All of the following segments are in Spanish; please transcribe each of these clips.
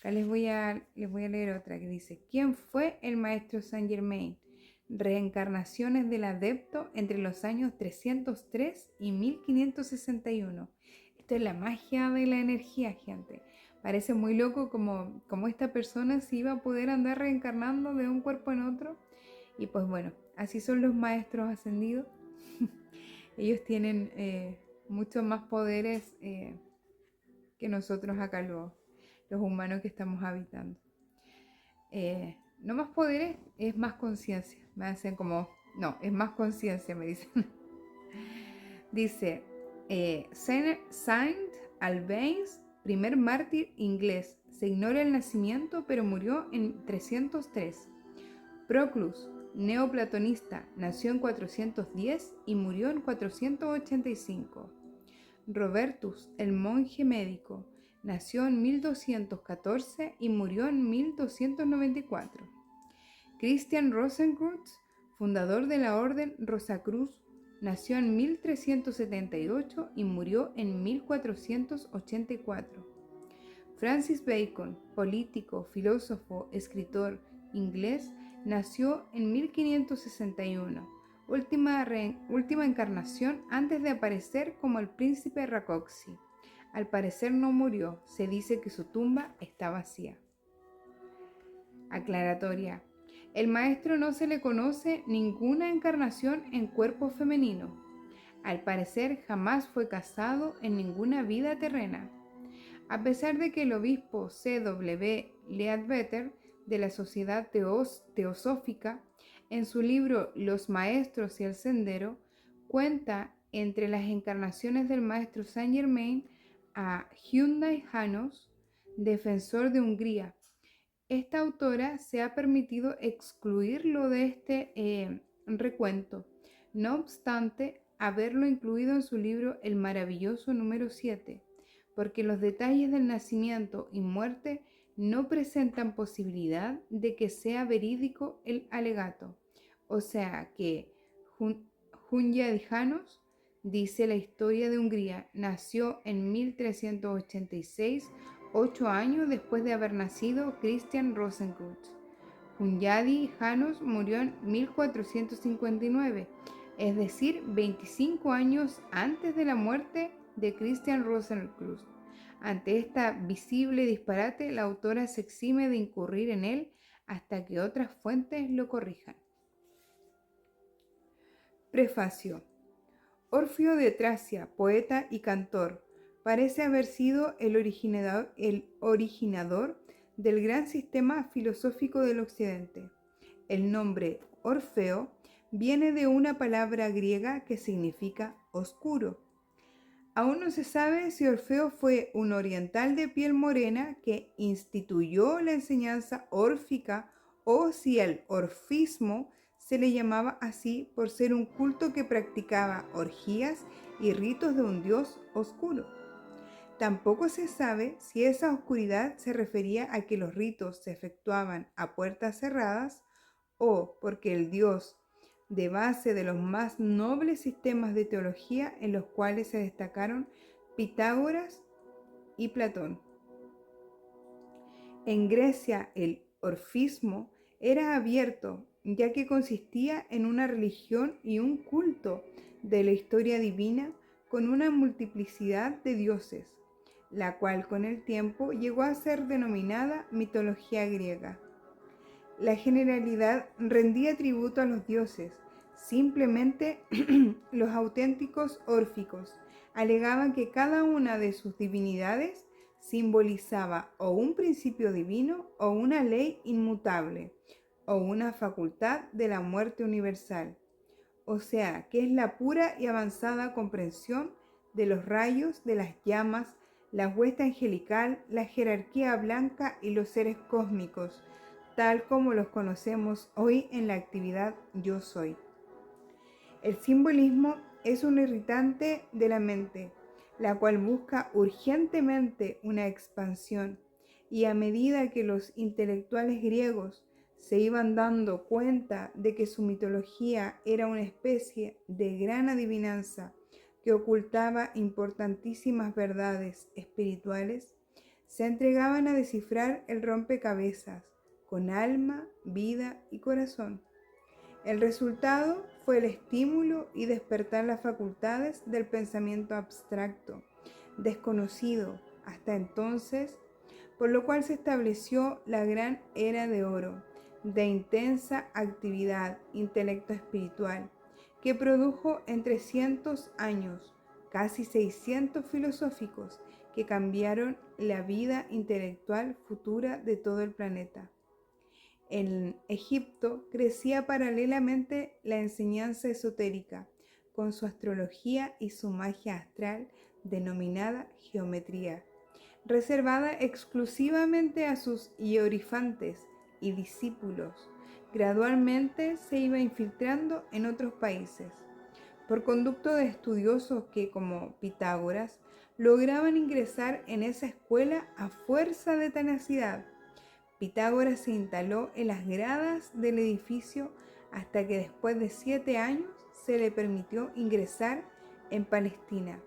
Acá les voy a leer otra que dice: ¿Quién fue el maestro Saint Germain? Reencarnaciones del adepto entre los años 303 y 1561. Esto es la magia de la energía, gente. Parece muy loco como esta persona se iba a poder andar reencarnando de un cuerpo en otro. Y pues bueno, así son los maestros ascendidos. Ellos tienen muchos más poderes que nosotros acá los humanos que estamos habitando. No más poderes, es más conciencia. Me hacen como, no, es más conciencia, me dicen. Dice, Saint Albans, primer mártir inglés. Se ignora el nacimiento, pero murió en 303. Proclus, neoplatonista, nació en 410 y murió en 485. Robertus, el monje médico, nació en 1214 y murió en 1294. Christian Rosenkreuz, fundador de la Orden Rosacruz, nació en 1378 y murió en 1484. Francis Bacon, político, filósofo, escritor inglés, nació en 1561, última encarnación antes de aparecer como el príncipe Rákóczi. Al parecer no murió, se dice que su tumba está vacía. Aclaratoria: el maestro no se le conoce ninguna encarnación en cuerpo femenino. Al parecer jamás fue casado en ninguna vida terrena. A pesar de que el obispo C.W. Leadbetter de la Sociedad Teosófica, en su libro Los Maestros y el Sendero, cuenta entre las encarnaciones del maestro Saint Germain a Hyundai János, defensor de Hungría. Esta autora se ha permitido excluirlo de este recuento, no obstante haberlo incluido en su libro El Maravilloso número 7, porque los detalles del nacimiento y muerte no presentan posibilidad de que sea verídico el alegato. O sea que Hunyadi János dice: la historia de Hungría nació en 1386, 8 años después de haber nacido Christian Rosenkreuz. Hunyadi János murió en 1459, es decir, 25 años antes de la muerte de Christian Rosenkreuz. Ante esta visible disparate, la autora se exime de incurrir en él hasta que otras fuentes lo corrijan. Prefacio. Orfeo de Tracia, poeta y cantor, parece haber sido el originador del gran sistema filosófico del Occidente. El nombre Orfeo viene de una palabra griega que significa oscuro. Aún no se sabe si Orfeo fue un oriental de piel morena que instituyó la enseñanza órfica o si el orfismo se le llamaba así por ser un culto que practicaba orgías y ritos de un dios oscuro. Tampoco se sabe si esa oscuridad se refería a que los ritos se efectuaban a puertas cerradas o porque el dios de base de los más nobles sistemas de teología en los cuales se destacaron Pitágoras y Platón. En Grecia el orfismo era abierto, ya que consistía en una religión y un culto de la historia divina con una multiplicidad de dioses, la cual con el tiempo llegó a ser denominada mitología griega. La generalidad rendía tributo a los dioses. Simplemente los auténticos órficos alegaban que cada una de sus divinidades simbolizaba o un principio divino o una ley inmutable o una facultad de la muerte universal. O sea, que es la pura y avanzada comprensión de los rayos, de las llamas, la huesta angelical, la jerarquía blanca y los seres cósmicos, tal como los conocemos hoy en la actividad Yo Soy. El simbolismo es un irritante de la mente, la cual busca urgentemente una expansión, y a medida que los intelectuales griegos se iban dando cuenta de que su mitología era una especie de gran adivinanza que ocultaba importantísimas verdades espirituales, se entregaban a descifrar el rompecabezas con alma, vida y corazón. El resultado fue el estímulo y despertar las facultades del pensamiento abstracto, desconocido hasta entonces, por lo cual se estableció la gran era de oro, de intensa actividad, intelecto espiritual, que produjo en 300 años casi 600 filosóficos que cambiaron la vida intelectual futura de todo el planeta. En Egipto crecía paralelamente la enseñanza esotérica, con su astrología y su magia astral denominada geometría, reservada exclusivamente a sus hierofantes y discípulos. Gradualmente se iba infiltrando en otros países, por conducto de estudiosos que, como Pitágoras, lograban ingresar en esa escuela a fuerza de tenacidad. Pitágoras se instaló en las gradas del edificio hasta que después de 7 años se le permitió ingresar en Palestina.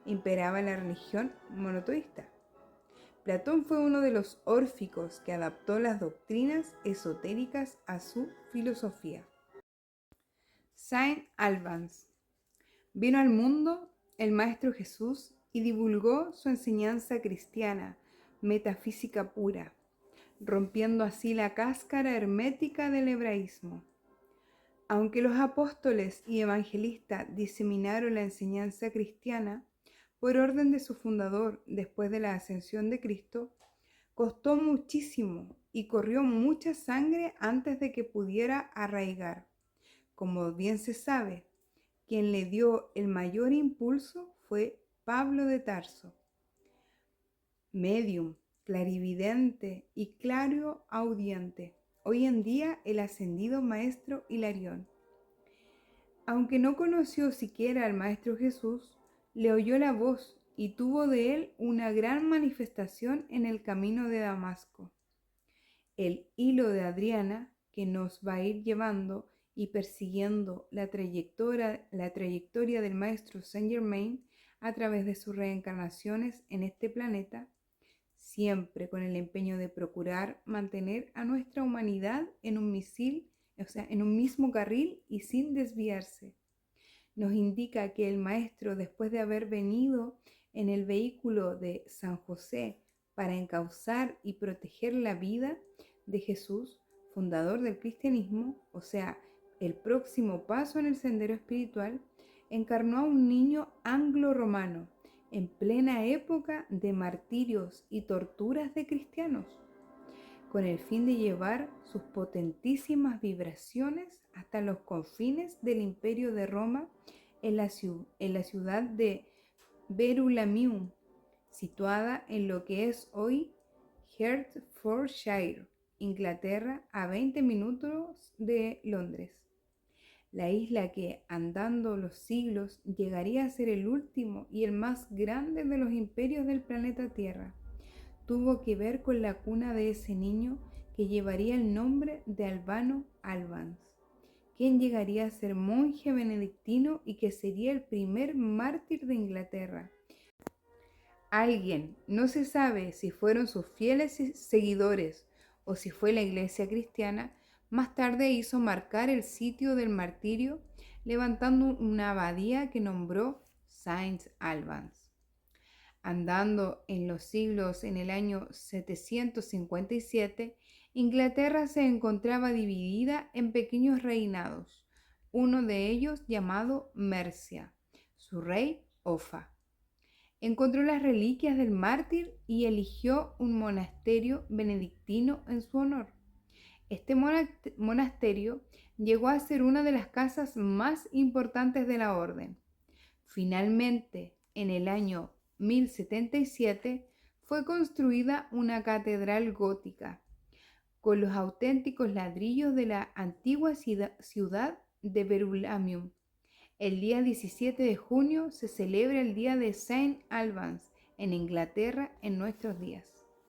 Imperaba la religión monoteísta. Platón fue uno de los órficos que adaptó las doctrinas esotéricas a su filosofía. Saint Albans. Vino al mundo el Maestro Jesús y divulgó su enseñanza cristiana, metafísica pura, rompiendo así la cáscara hermética del hebraísmo. Aunque los apóstoles y evangelistas diseminaron la enseñanza cristiana por orden de su fundador después de la ascensión de Cristo, costó muchísimo y corrió mucha sangre antes de que pudiera arraigar. Como bien se sabe, quien le dio el mayor impulso fue Pablo de Tarso, medium, clarividente y claroaudiente, hoy en día el ascendido Maestro Hilarión. Aunque no conoció siquiera al Maestro Jesús, le oyó la voz y tuvo de él una gran manifestación en el camino de Damasco. El hilo de Adriana, que nos va a ir llevando y persiguiendo la trayectoria del Maestro Saint Germain a través de sus reencarnaciones en este planeta, siempre con el empeño de procurar mantener a nuestra humanidad en un mismo carril y sin desviarse. Nos indica que el Maestro, después de haber venido en el vehículo de San José para encauzar y proteger la vida de Jesús, fundador del cristianismo, o sea, el próximo paso en el sendero espiritual, encarnó a un niño anglo-romano en plena época de martirios y torturas de cristianos, con el fin de llevar sus potentísimas vibraciones hasta los confines del Imperio de Roma en la ciudad de Verulamium, situada en lo que es hoy Hertfordshire, Inglaterra, a 20 minutos de Londres. La isla que, andando los siglos, llegaría a ser el último y el más grande de los imperios del planeta Tierra, tuvo que ver con la cuna de ese niño que llevaría el nombre de Albano Albans, quien llegaría a ser monje benedictino y que sería el primer mártir de Inglaterra. Alguien, no se sabe si fueron sus fieles seguidores o si fue la iglesia cristiana, más tarde hizo marcar el sitio del martirio levantando una abadía que nombró Saint Albans. Andando en los siglos, en el año 757, Inglaterra se encontraba dividida en pequeños reinados, uno de ellos llamado Mercia, su rey Offa. Encontró las reliquias del mártir y eligió un monasterio benedictino en su honor. Este monasterio llegó a ser una de las casas más importantes de la orden. Finalmente, en el año 1077, fue construida una catedral gótica, con los auténticos ladrillos de la antigua ciudad de Verulamium. El día 17 de junio se celebra el día de Saint Albans en Inglaterra en nuestros días.